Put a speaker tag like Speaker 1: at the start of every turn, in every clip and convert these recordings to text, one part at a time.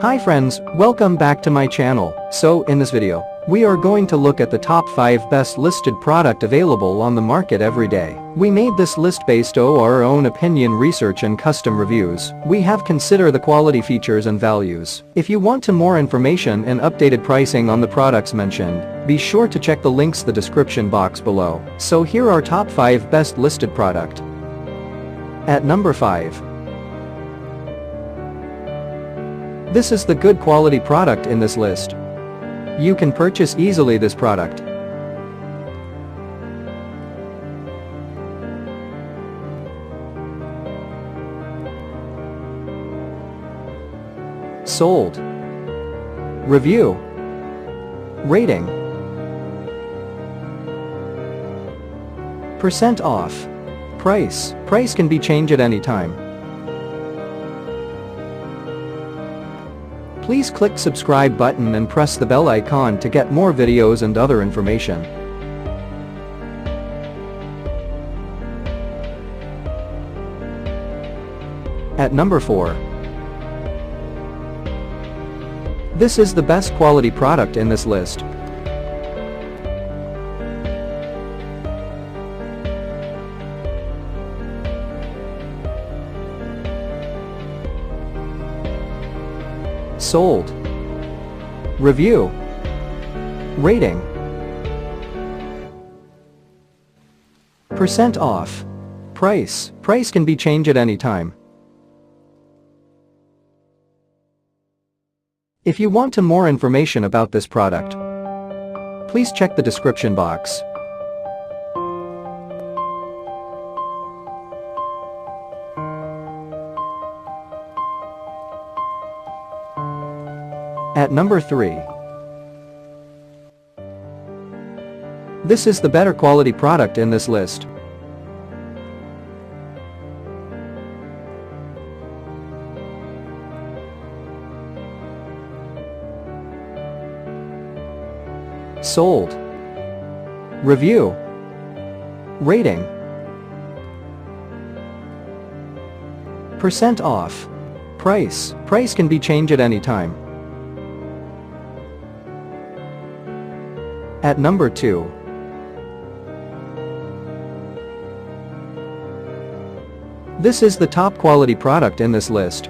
Speaker 1: Hi friends, welcome back to my channel. So in this video, we are going to look at the top 5 best listed product available on the market every day. We made this list based on our own opinion, research and custom reviews. We have considered the quality, features and values. If you want to more information and updated pricing on the products mentioned, be sure to check the links in the description box below. So here are top 5 best listed product. At number 5. This is the good quality product in this list. You can purchase easily this product. Sold. Review. Rating. Percent off. Price. Price can be changed at any time. Please click subscribe button and press the bell icon to get more videos and other information. At number 4. This is the best quality product in this list. Sold. Review. Rating. Percent off. Price. Price can be changed at any time. If you want to more information about this product, please check the description box. At number 3. This is the better quality product in this list. Sold. Review. Rating. Percent off. Price. Price can be changed at any time. At number 2. This is the top quality product in this list.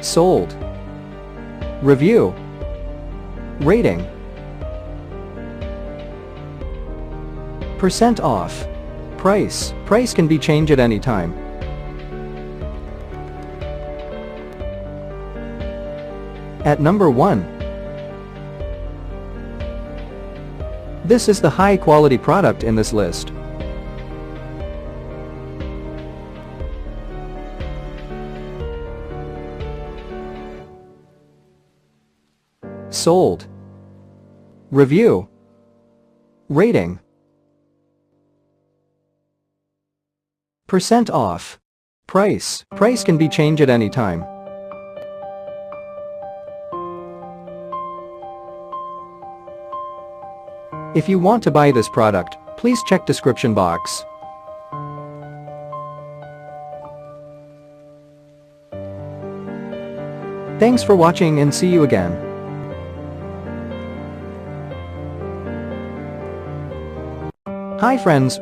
Speaker 1: Sold. Review. Rating. Percent off. Price. Price can be changed at any time. At number 1. This is the high quality product in this list. Sold. Review. Rating. Percent off. Price. Price can be changed at any time. If you want to buy this product, please check description box. Thanks for watching and see you again. Hi friends.